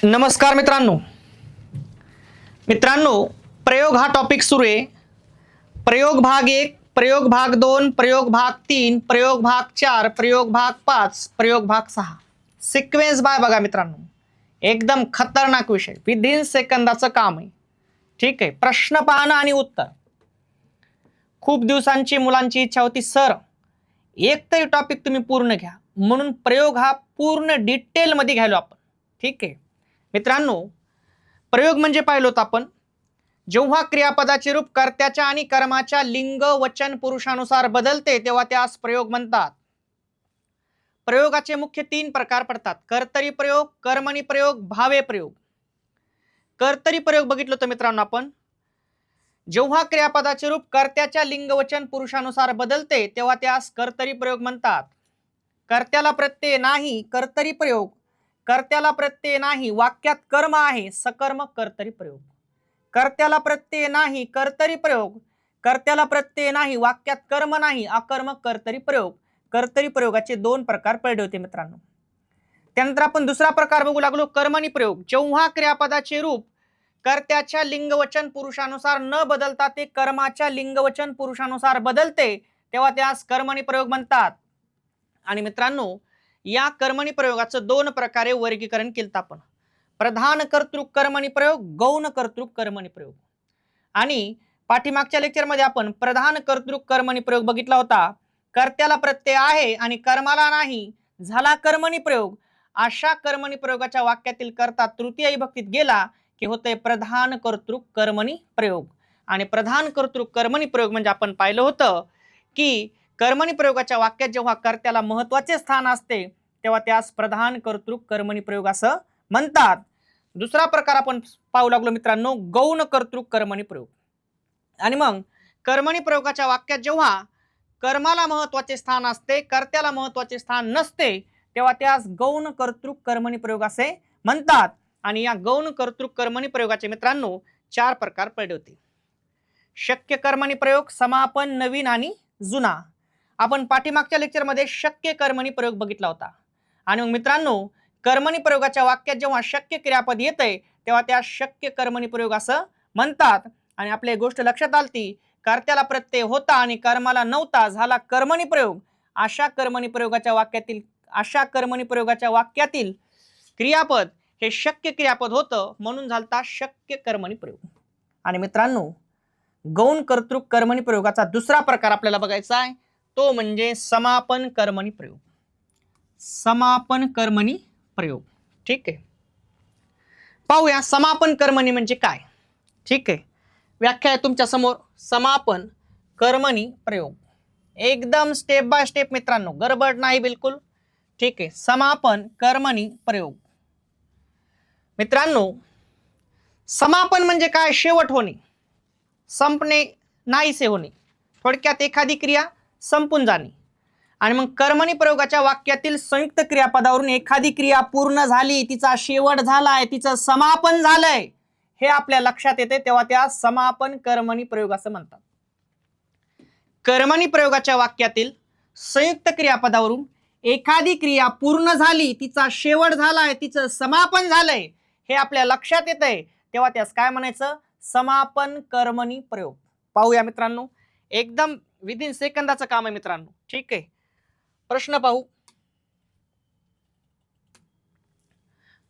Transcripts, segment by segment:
नमस्कार मित्रांनो प्रयोग हा टॉपिक सुरू आहे। प्रयोग भाग 1, प्रयोग भाग 2, प्रयोग भाग 3, प्रयोग भाग 4, प्रयोग भाग 5, प्रयोग भाग 6 सिक्वेन्स बाय बघा मित्रांनो, एकदम खतरनाक विषय, विदिन सेकंदाचं काम आहे। ठीक आहे, प्रश्न पाहणं आणि उत्तर। खूप दिवसांची मुलांची इच्छा होती सर एक तरी टॉपिक तुम्ही पूर्ण घ्या, म्हणून प्रयोग हा पूर्ण डिटेल मध्ये घ्यायलो आपण। ठीक आहे मित्रांनो, प्रयोग म्हणजे पाहिलो होतं आपण, जेव्हा क्रियापदाचे रूप कर्त्याच्या आणि कर्माच्या लिंग वचन पुरुषानुसार बदलते तेव्हा त्यास प्रयोग म्हणतात। प्रयोगाचे मुख्य 3 प्रकार पडतात: कर्तरी प्रयोग, कर्मणी प्रयोग, भावे प्रयोग। कर्तरी प्रयोग बघितलं तर मित्रांनो आपण, जेव्हा क्रियापदाचे रूप कर्त्याच्या लिंग वचन पुरुषानुसार बदलते तेव्हा त्यास कर्तरी प्रयोग म्हणतात। कर्त्याला प्रत्यय नाही कर्तरी प्रयोग, कर्त्याला प्रत्यय नाही वाक्यात कर्म आहे सकर्मक कर्तरी प्रयोग। कर्त्याला प्रत्यय नाही कर्तरी प्रयोग, कर्त्याला प्रत्यय नाही वाक्यात कर्म नाही अकर्मक कर्तरी प्रयोग। कर्तरी प्रयोगाचे 2 प्रकार पडले होते मित्रांनो। त्यानंतर आपण दुसरा प्रकार बघू लागलो, कर्मणी प्रयोग। जेव्हा क्रियापदाचे रूप कर्त्याच्या लिंगवचन पुरुषानुसार न बदलता ते कर्माच्या लिंगवचन पुरुषानुसार बदलते तेव्हा त्यास कर्मणी प्रयोग म्हणतात। आणि मित्रांनो, या कर्मणी प्रयोगाचं 2 प्रकारे वर्गीकरण केलं आपण: प्रधान कर्तृक कर्मणी प्रयोग, गौण कर्तृक कर्मणी प्रयोग। आणि पाठीमागच्या लेक्चरमध्ये आपण प्रधान कर्तृक कर्मणी प्रयोग बघितला होता। कर्त्याला प्रत्यय आहे आणि कर्माला नाही, झाला कर्मणी प्रयोग। अशा कर्मणी प्रयोगाच्या वाक्यातील कर्ता तृतीय विभक्तीत गेला की होते प्रधान कर्तृक कर्मणी प्रयोग। आणि प्रधान कर्तृक कर्मणी प्रयोग म्हणजे आपण पाहिलं होतं की कर्मणी प्रयोगाच्या वाक्यात जेव्हा कर्त्याला महत्वाचे स्थान असते तेव्हा त्यास प्रधान कर्तृक कर्मणी प्रयोग असं म्हणतात। दुसरा प्रकार आपण पाहू लागलो मित्रांनो, गौण कर्तृक कर्मणी प्रयोग। आणि मग कर्मणी प्रयोगाच्या वाक्यात जेव्हा कर्माला महत्वाचे स्थान असते कर्त्याला महत्वाचे स्थान नसते तेव्हा त्यास गौण कर्तृक कर्मणी प्रयोग असे म्हणतात। आणि या गौण कर्तृक कर्मणी प्रयोगाचे मित्रांनो 4 प्रकार पडले होते: शक्य कर्मणी प्रयोग, समापन, नवीन आणि जुना। आपण पाठीमागच्या लेक्चरमध्ये शक्य कर्मणी प्रयोग बघितला होता। आणि मग मित्रांनो, कर्मणी प्रयोगाच्या वाक्यात जेव्हा शक्य क्रियापद येते तेव्हा त्या शक्य कर्मणी प्रयोग असं म्हणतात। आणि आपल्या एक गोष्ट लक्षात आलती, कर्त्याला प्रत्यय होता आणि कर्माला नव्हता, झाला कर्मणी प्रयोग। अशा कर्मणी प्रयोगाच्या वाक्यातील क्रियापद हे शक्य क्रियापद होतं, म्हणून झालता शक्य कर्मणी प्रयोग। आणि मित्रांनो, गौण कर्तृक कर्मणी प्रयोगाचा दुसरा प्रकार आपल्याला बघायचा आहे, तो म्हणजे समापन कर्मणी प्रयोग। समापन कर्मणी प्रयोग। ठीक आहे, पाहूया समापन कर्मणी म्हणजे काय। ठीक आहे, व्याख्या आहे तुमच्या समोर, समापन कर्मणी प्रयोग। एकदम स्टेप बाय स्टेप मित्रांनो, गडबड नाही बिलकुल। ठीक आहे, समापन कर्मणी प्रयोग। मित्रांनो, समापन म्हणजे काय? शेवट होणे, संपणे, नाहीसे होणे, थोडक्यात एखादी क्रिया संपून जाणे। आणि मग कर्मणी प्रयोगाच्या वाक्यातील संयुक्त क्रियापदावरून एखादी क्रिया पूर्ण झाली, तिचा शेवट झालाय, तिचं समापन झालंय हे आपल्या लक्षात येते तेव्हा त्या समापन कर्मणी प्रयोग असं म्हणतात। कर्मणी प्रयोगाच्या वाक्यातील संयुक्त क्रियापदावरून एखादी क्रिया पूर्ण झाली, तिचा शेवट झालाय, तिचं समापन झालंय हे आपल्या लक्षात येतंय तेव्हा त्यास काय म्हणायचं? समापन कर्मणी प्रयोग। पाहूया मित्रांनो, एकदम विदिन सेकंदाचं काम आहे मित्रांनो। ठीक आहे, प्रश्न पाहू।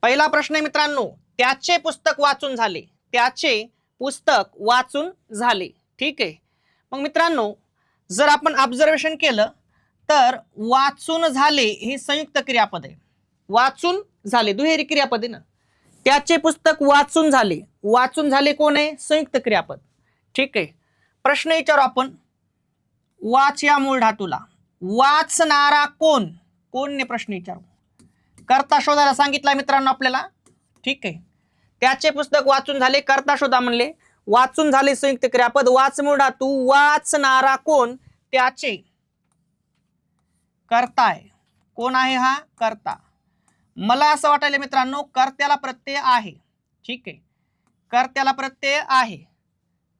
पहिला प्रश्न आहे मित्रांनो, त्याचे पुस्तक वाचून झाले, त्याचे पुस्तक वाचून झाले। ठीक आहे, मग मित्रांनो, जर आपण ऑब्झर्वेशन केलं तर वाचून झाले ही संयुक्त क्रियापद आहे। वाचून झाले दुहेरी क्रियापद आहे ना। त्याचे पुस्तक वाचून झाले, वाचून झाले कोण आहे? संयुक्त क्रियापद। ठीक आहे, प्रश्न विचारू आपण, वाच या मूळ धातूला वाचणारा कोण? कोणने प्रश्न विचारू, कर्ता शोधायला सांगितला मित्रांनो आपल्याला। ठीक आहे, त्याचे पुस्तक वाचून झाले, कर्ता शोधा म्हणले, वाचून झाले संयुक्त क्रियापद, वाच मूळ धातू, वाचणारा कोण? त्याचे, कर्ता आहे। कोण आहे हा? कर्ता। मला असं वाटायला मित्रांनो, कर्त्याला प्रत्यय आहे। ठीक आहे, कर्त्याला प्रत्यय आहे,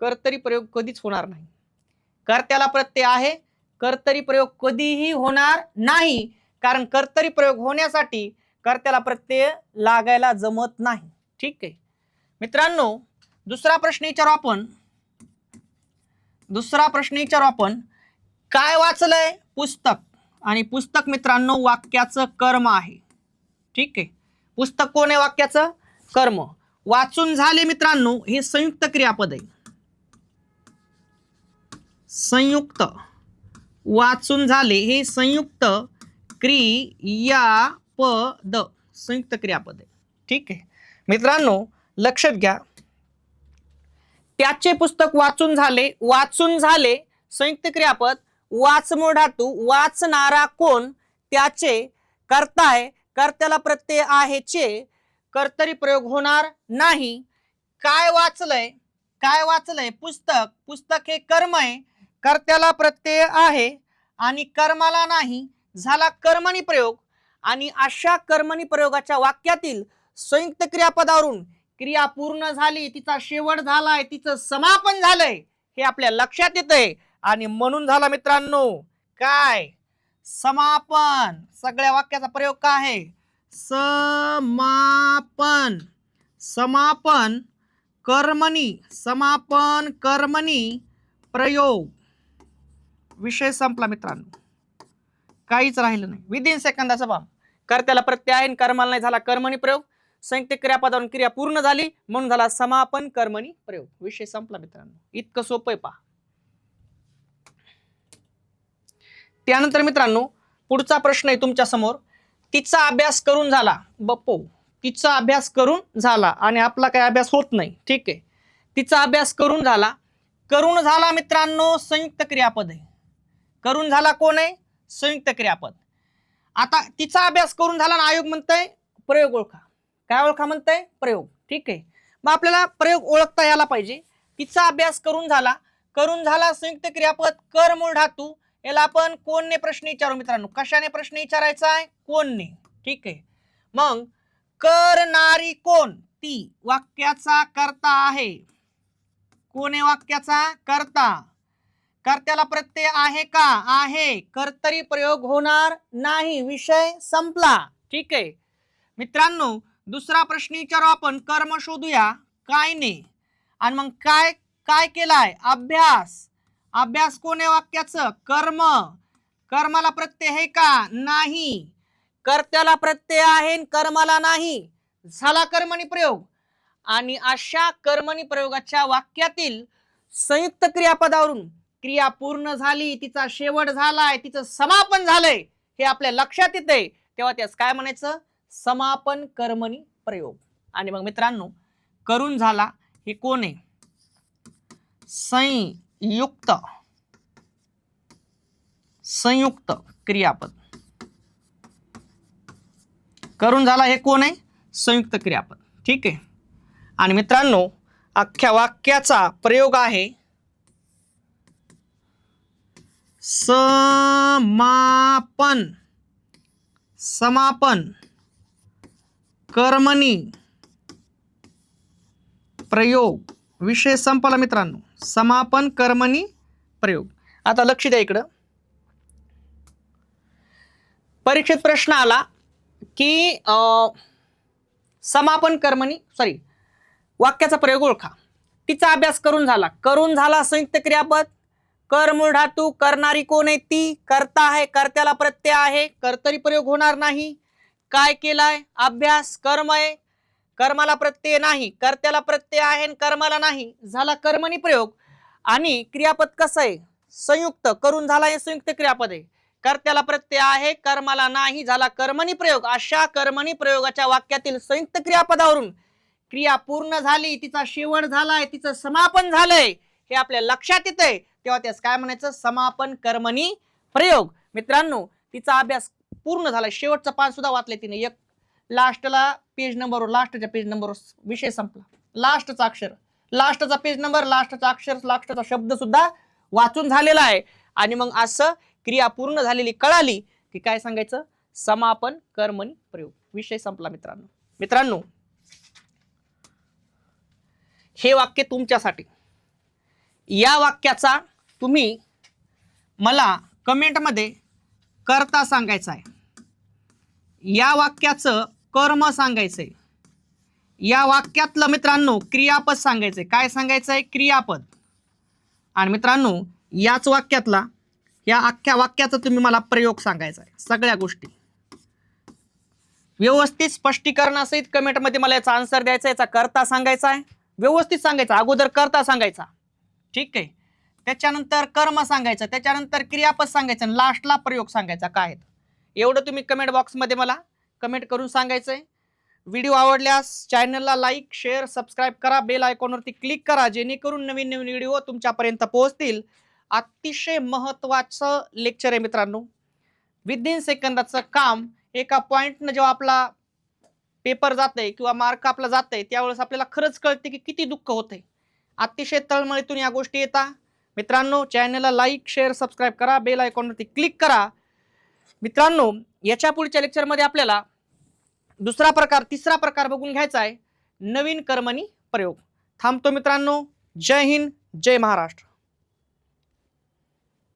कर्तरी प्रयोग कधीच होणार नाही। कर्त्याला प्रत्यय आहे, कर्तरी प्रयोग कधीही होणार नाही, कारण कर्तरी प्रयोग होण्यासाठी कर्त्याला प्रत्यय लागायला जमत नाही. ठीक आहे मित्रांनो, दुसरा प्रश्न विचारू आपण. काय वाचलंय? पुस्तक. आणि पुस्तक मित्रांनो वाक्याचं कर्म आहे. ठीक आहे, पुस्तक कोण आहे? वाक्याचं कर्म. वाचून झाले मित्रांनो, हे संयुक्त क्रियापद आहे. संयुक्त, वाचून झाले हे संयुक्त क्रियापद, संयुक्त क्रियापद आहे. ठीक आहे मित्रांनो, लक्षात घ्या. त्याचे पुस्तक वाचून झाले संयुक्त क्रियापद. वाचमूळ धातू, वाचणारा कोण? त्याचे. कर्ता आहे, कर्त्याला प्रत्यय आहे चे, कर्तरी प्रयोग होणार नाही. काय वाचलंय? पुस्तक. पुस्तक हे कर्म आहे, कर्त्याला प्रत्यय आहे आणि कर्माला नाही, झाला कर्मणी प्रयोग. आणि अशा कर्मणी प्रयोगाच्या वाक्यातील संयुक्त क्रियापदावरून क्रिया पूर्ण झाली, तिचा शेवट झालाय, तिचं समापन झालंय हे आपल्या लक्षात येतंय. आणि म्हणून झाला मित्रांनो काय? समापन. सगळ्या वाक्याचा प्रयोग काय आहे? समापन. समापन कर्मणी प्रयोग. विषय संपला मित्रांनो, काहीच राहिलं नाही. विदिन सेकंदाचा बाब. कर्त्याला प्रत्यय आहे, कर्माला नाही, झाला कर्मणी प्रयोग. संयुक्त क्रियापदावरून क्रिया पूर्ण झाली म्हणून झाला समापन कर्मणी प्रयोग. विषय संपला मित्रांनो. इतकं सोपं आहे पहा. त्यानंतर मित्रांनो पुढचा प्रश्न आहे तुमच्या समोर. तिचा अभ्यास करून झाला. बप्पो, तिचा अभ्यास करून झाला आणि आपला काही अभ्यास होत नाही. ठीक आहे, तिचा अभ्यास करून झाला. करून झाला मित्रांनो संयुक्त क्रियापद आहे. करून झाला कोण आहे? संयुक्त क्रियापद. आता तिचा अभ्यास करून झाला ना, आयोग म्हणतंय प्रयोग ओळखा. काय ओळखा म्हणतंय? प्रयोग. ठीक आहे, मग आपल्याला प्रयोग ओळखता यायला पाहिजे. तिचा अभ्यास करून झाला संयुक्त क्रियापद, कर मूळ धातू. याला आपण कोणने प्रश्न विचारू मित्रांनो. कशाने प्रश्न विचारायचा आहे? कोणने. ठीक आहे, मग करणारी कोण? ती. वाक्याचा कर्ता आहे. कोण आहे वाक्याचा कर्ता? कर्त्याला प्रत्यय आहे का? आहे. कर्तरी प्रयोग होणार नाही. विषय संपला. ठीक आहे मित्रांनो, दुसरा प्रश्न विचारू आपण. कर्म शोधूया. काय ने. आणि मग काय काय केलाय? अभ्यास. अभ्यास कोण आहे वाक्याचं? कर्म. कर्माला प्रत्यय आहे का? नाही. कर्त्याला प्रत्यय आहे, कर्माला नाही, झाला कर्मणी प्रयोग. आणि अशा कर्मणी प्रयोगाच्या वाक्यातील संयुक्त क्रियापदावरून क्रिया पूर्ण झाली, तिचा शेवट झालाय, तिचं समापन झालंय हे आपल्या लक्षात येतंय, तेव्हा त्यास काय म्हणायचं? समापन कर्मणी प्रयोग. आणि मग मित्रांनो करून झाला हे कोण आहे? संयुक्त क्रियापद. करून झाला हे कोण आहे? संयुक्त क्रियापद. ठीक आहे, आणि मित्रांनो अख्ख्या वाक्याचा प्रयोग आहे समापन कर्मणी प्रयोग. विषय संपला मित्रांनो. समापन कर्मणी प्रयोग. आता लक्ष द्या इकडं. परीक्षेत प्रश्न आला की समापन कर्मणी वाक्याचा प्रयोग ओळखा. तिचा अभ्यास करून झाला संयुक्त क्रियापद, कर मूळ धातू, करणारी कोण आहे? ती. कर्ता आहे, कर्त्याला प्रत्यय आहे, कर्तरी प्रयोग होणार नाही. काय केलाय? अभ्यास. कर्म आहे, कर्माला प्रत्यय नाही, कर्त्याला प्रत्यय आहे, कर्माला नाही, झाला कर्मणी प्रयोग. आणि क्रियापद कसं आहे? संयुक्त. करून झाला हे संयुक्त क्रियापद आहे, कर्त्याला प्रत्यय आहे, कर्माला नाही, झाला कर्मणी प्रयोग. अशा कर्मणी प्रयोगाच्या वाक्यातील संयुक्त क्रियापदावरून क्रिया पूर्ण झाली, तिचा शेवट झालाय, तिचं समापन झालंय हे आपल्या लक्षात येतंय, तेव्हा त्यास काय म्हणायचं? समापन कर्मणी प्रयोग. मित्रांनो तिचा अभ्यास पूर्ण झाला, शेवटचं पान सुद्धा वाचले तिने. एक लास्टला पेज नंबरवर, लास्टच्या पेज नंबरवर विषय संपला. लास्टचा अक्षर, लास्टचा पेज नंबर, लास्टचा अक्षर, लास्टचा शब्द सुद्धा वाचून झालेला आहे. आणि मग असं क्रिया पूर्ण झालेली कळाली की काय सांगायचं? समापन कर्मणी प्रयोग. विषय संपला मित्रांनो हे वाक्य तुमच्यासाठी. या वाक्याचा तुम्ही मला कमेंट मध्ये कर्ता सांगायचा आहे. या वाक्याचं कर्म सांगायचंय. या वाक्यातलं मित्रांनो क्रियापद सांगायचंय. काय सांगायचंय? क्रियापद. आणि मित्रांनो याच वाक्यातला, या अख्ख्या वाक्याचा तुम्ही मला प्रयोग सांगायचा आहे. सगळ्या गोष्टी व्यवस्थित स्पष्टीकरणासहित कमेंटमध्ये मला याचा आन्सर द्यायचा. याचा कर्ता सांगायचा आहे, व्यवस्थित सांगायचा. अगोदर कर्ता सांगायचा, ठीक आहे, त्याच्यानंतर कर्म सांगायचं, त्याच्यानंतर क्रियापद सांगायचं, आणि लास्टला प्रयोग सांगायचा काय आहे. एवढं तुम्ही कमेंट बॉक्समध्ये मला कमेंट करून सांगायचंय. व्हिडिओ आवडल्यास चॅनलला लाईक, शेअर, सबस्क्राईब करा. बेल आयकॉनवरती क्लिक करा, जेणेकरून नवीन नवीन व्हिडिओ तुमच्यापर्यंत पोहोचतील. अतिशय महत्त्वाचं लेक्चर आहे मित्रांनो. विदिन सेकंदाचं काम. एका पॉइंटनं जेव्हा आपला पेपर जातंय किंवा मार्क आपला जातंय त्यावेळेस आपल्याला खरंच कळते की किती दुःख होतंय. अतिशय तळमळीतून या गोष्टी येतात. मित्रांनो चॅनलला लाईक, शेअर, सबस्क्राईब करा. बेल आयकॉनवरती क्लिक करा. मित्रांनो याच्या पुढच्या लेक्चरमध्ये आपल्याला दुसरा प्रकार, तिसरा प्रकार बघून घ्यायचा आहे, नवीन कर्मणी प्रयोग. थांबतो मित्रांनो. जय हिंद, जय महाराष्ट्र.